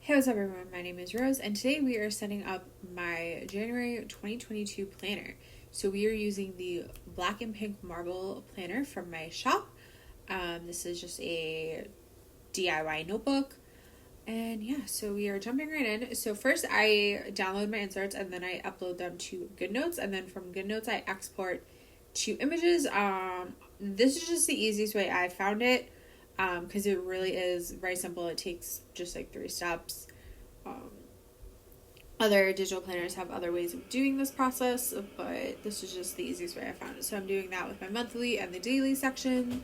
Hey, what's up everyone? My name is Rose and today we are setting up my January 2022 planner. So we are using the black and pink marble planner from my shop. This is just a DIY notebook. And yeah, so we are jumping right in. So first I download my inserts and then I upload them to GoodNotes, and then from GoodNotes I export to images. This is just the easiest way I found it, because it really is very simple. It takes just like 3 steps. Um, Other digital planners have other ways of doing this process, but this is just the easiest way I found it. So I'm doing that with my monthly and the daily section.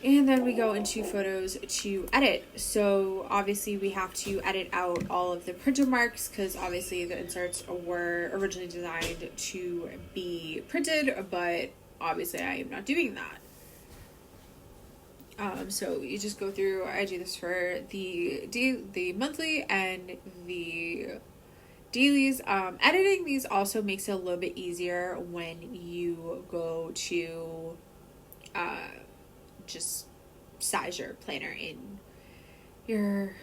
And then we go into photos to edit. So obviously we have to edit out all of the printer marks because obviously the inserts were originally designed to be printed, but obviously I am not doing that. So you just go through, I do this for the monthly and the dailies. Editing these also makes it a little bit easier when you go to just size your planner in your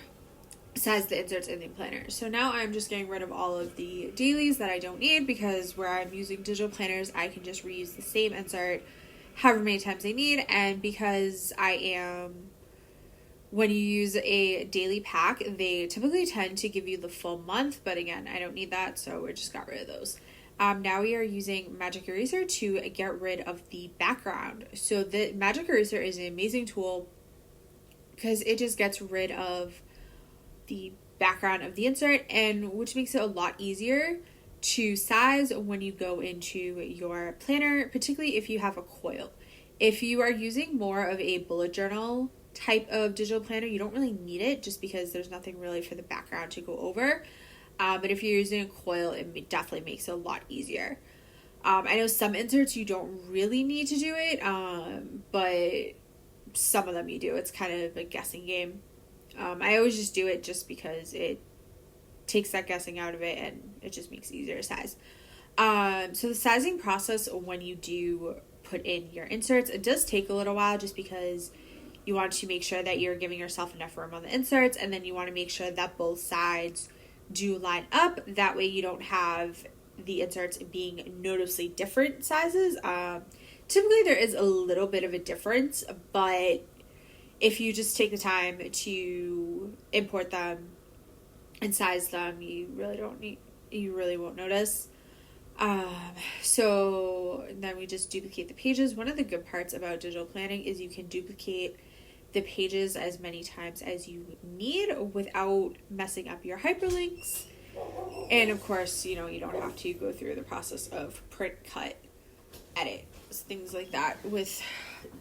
size the inserts in the planner. So now I'm just getting rid of all of the dailies that I don't need, because where I'm using digital planners I can just reuse the same insert however many times I need. And because when you use a daily pack, they typically tend to give you the full month, but again, I don't need that, so we just got rid of those. Now we are using Magic Eraser to get rid of the background. So the Magic Eraser is an amazing tool because it just gets rid of the background of the insert, and which makes it a lot easier to size when you go into your planner, particularly if you have a coil. If you are using more of a bullet journal type of digital planner, you don't really need it just because there's nothing really for the background to go over. But if you're using a coil, it definitely makes it a lot easier. I know some inserts you don't really need to do it, but some of them you do. It's kind of a guessing game. I always just do it just because it takes that guessing out of it and it just makes it easier to size. So the sizing process when you do put in your inserts, it does take a little while just because you want to make sure that you're giving yourself enough room on the inserts, and then you want to make sure that both sides do line up. That way you don't have the inserts being noticeably different sizes. Typically there is a little bit of a difference, but if you just take the time to import them and size them, you really won't notice. So then we just duplicate the pages. One of the good parts about digital planning is you can duplicate the pages as many times as you need without messing up your hyperlinks. And of course, you don't have to go through the process of print, cut, edit, things like that with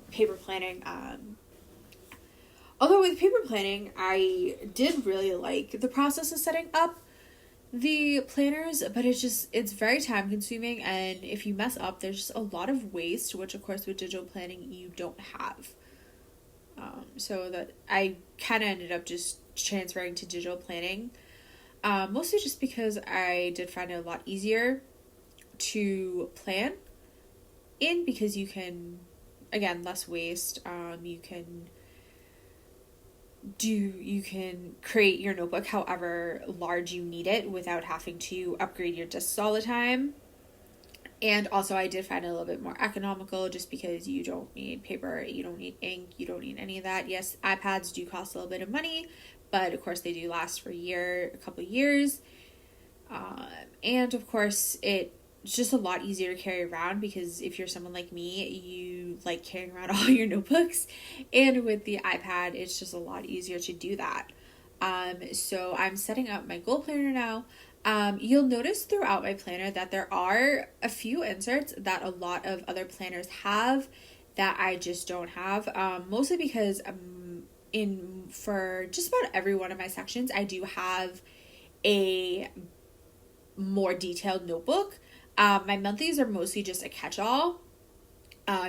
paper planning. Although with paper planning, I did really like the process of setting up the planners, but it's very time consuming, and if you mess up, there's just a lot of waste, which of course with digital planning you don't have. So that I kind of ended up just transferring to digital planning, mostly just because I did find it a lot easier to plan in, because you can, again, less waste. You can create your notebook however large you need it without having to upgrade your discs all the time. And also I did find it a little bit more economical just because you don't need paper, you don't need ink, you don't need any of that. Yes, iPads do cost a little bit of money, but of course they do last for a couple years. And of course it's just a lot easier to carry around, because if you're someone like me, you like carrying around all your notebooks, and with the iPad it's just a lot easier to do that. So I'm setting up my goal planner now. You'll notice throughout my planner that there are a few inserts that a lot of other planners have that I just don't have, mostly because for just about every one of my sections I do have a more detailed notebook. My monthlies are mostly just a catch-all,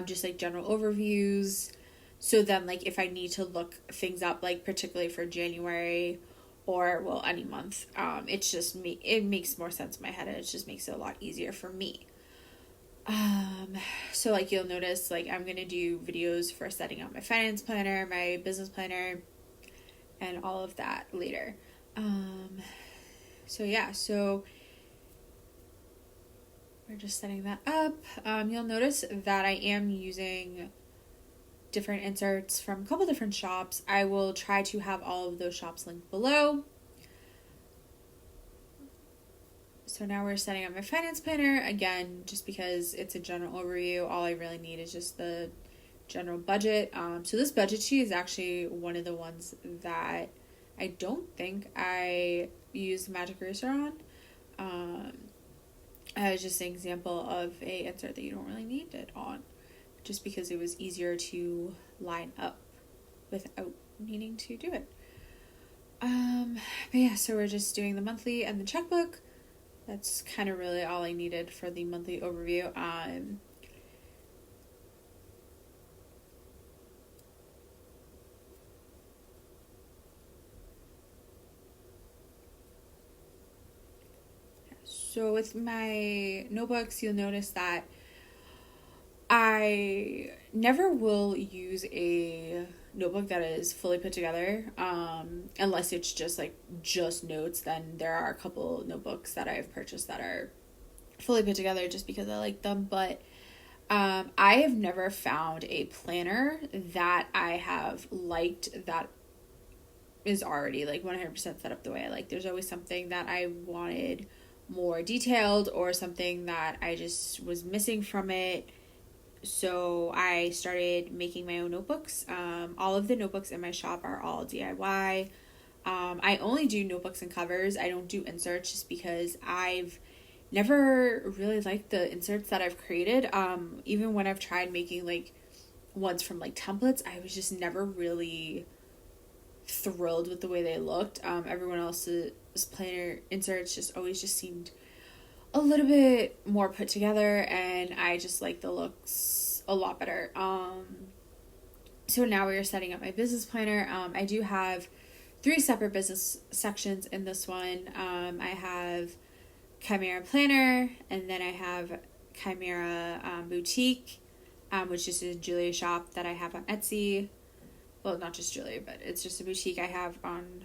just like general overviews. So then, like, if I need to look things up, like particularly for January or, well, any month, it makes more sense in my head, and it just makes it a lot easier for me. So like you'll notice, like I'm gonna do videos for setting up my finance planner, my business planner, and all of that later. So we're just setting that up. You'll notice that I am using different inserts from a couple different shops. I will try to have all of those shops linked below. So now we're setting up my finance planner. Again, just because it's a general overview, all I really need is just the general budget. So this budget sheet is actually one of the ones that I don't think I used Magic Eraser on. As just an example of a insert that you don't really need it on, just because it was easier to line up without needing to do it. But yeah, so we're just doing the monthly and the checkbook. That's kind of really all I needed for the monthly overview. So with my notebooks, you'll notice that I never will use a notebook that is fully put together, unless it's just notes. Then there are a couple notebooks that I've purchased that are fully put together just because I like them. But I have never found a planner that I have liked that is already 100% set up the way I like. There's always something that I wanted more detailed or something that I just was missing from it. So I started making my own notebooks. All of the notebooks in my shop are all DIY. I only do notebooks and covers. I don't do inserts just because I've never really liked the inserts that I've created. Even when I've tried making ones from templates, I was just never really thrilled with the way they looked. Everyone else's planner inserts just always just seemed a little bit more put together, and I just like the looks a lot better. So now we are setting up my business planner. I do have 3 separate business sections in this one. I have Chimera Planner, and then I have Chimera Boutique, which is a jewelry shop that I have on Etsy. Well, not just jewelry, but it's just a boutique I have on,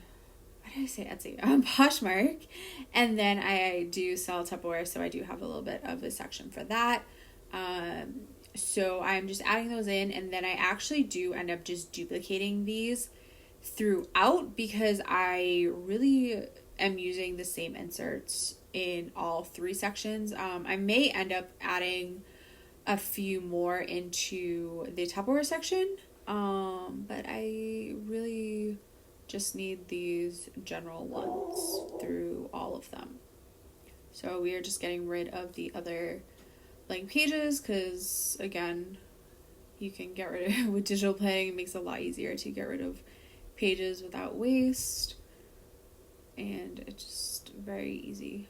why did I say Etsy? On Poshmark. And then I do sell Tupperware, so I do have a little bit of a section for that. So I'm just adding those in, and then I actually do end up just duplicating these throughout because I really am using the same inserts in all 3 sections. I may end up adding a few more into the Tupperware section. But I really just need these general ones through all of them. So we are just getting rid of the other blank pages because, again, you can get rid of, with digital planning, it makes it a lot easier to get rid of pages without waste. And it's just very easy.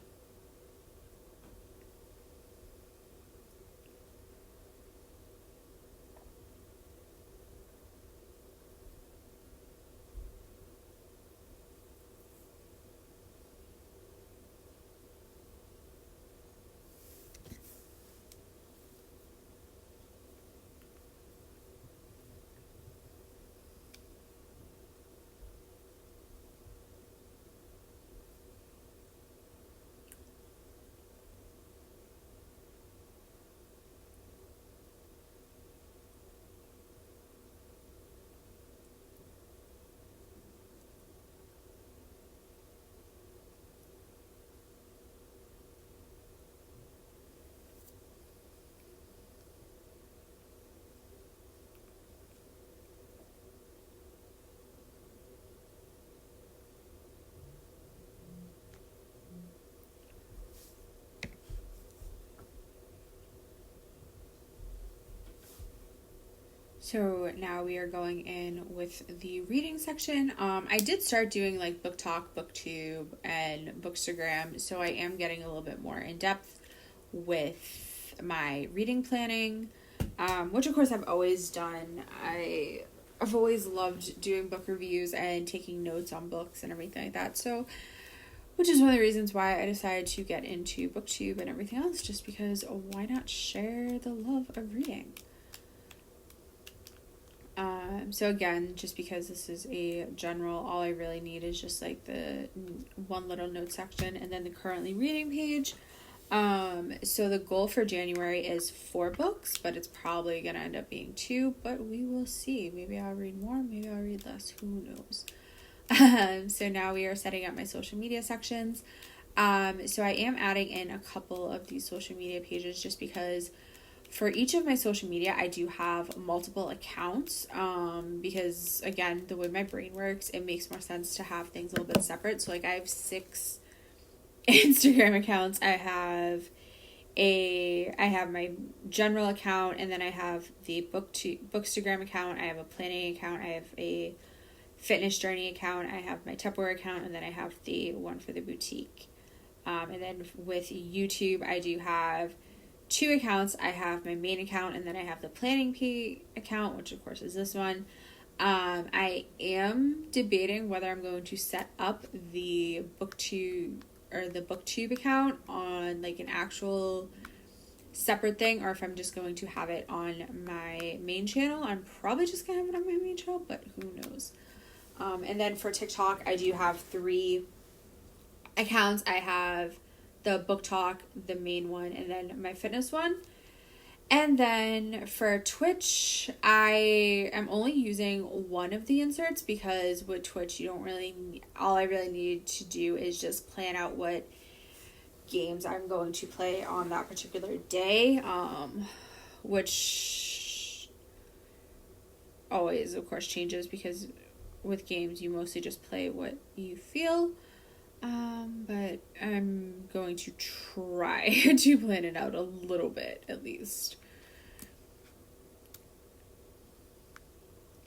So now we are going in with the reading section. I did start doing Book Talk, BookTube, and Bookstagram, so I am getting a little bit more in depth with my reading planning, which of course I've always done. I've always loved doing book reviews and taking notes on books and everything like that. So, which is one of the reasons why I decided to get into BookTube and everything else, just because why not share the love of reading? So again, just because this is a general, all I really need is just like the one little note section and then the currently reading page. So the goal for January is 4 books, but it's probably gonna end up being 2, but we will see. Maybe I'll read more, maybe I'll read less, who knows. So now we are setting up my social media sections. So I am adding in a couple of these social media pages just because for each of my social media, I do have multiple accounts, because again, the way my brain works, it makes more sense to have things a little bit separate. So like I have 6 Instagram accounts. I have my general account, and then I have the Bookstagram account. I have a planning account. I have a fitness journey account. I have my Tupperware account, and then I have the one for the boutique. And then with YouTube, I do have 2 accounts. I have my main account, and then I have the planning account, which of course is this one. I am debating whether I'm going to set up the BookTube account on like an actual separate thing, or if I'm just going to have it on my main channel. I'm probably just gonna have it on my main channel, but who knows. And then for TikTok, I do have 3 accounts. I have the book talk, the main one, and then my fitness one. And then for Twitch, I am only using one of the inserts because with Twitch, all I really need to do is just plan out what games I'm going to play on that particular day, which always, of course, changes because with games, you mostly just play what you feel. But I'm going to try to plan it out a little bit, at least.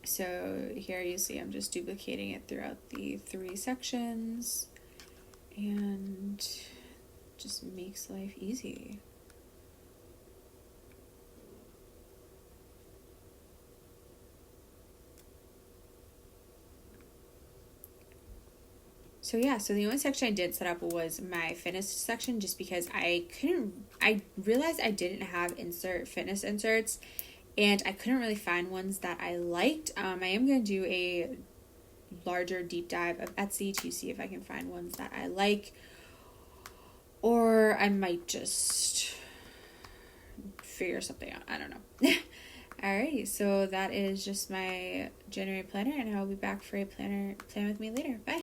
So here you see I'm just duplicating it throughout the 3 sections, and just makes life easy. So yeah, so the only section I did set up was my fitness section just because I realized I didn't have fitness inserts, and I couldn't really find ones that I liked. I am going to do a larger deep dive of Etsy to see if I can find ones that I like, or I might just figure something out. I don't know. Alrighty, so that is just my January planner, and I'll be back for a plan with me later. Bye.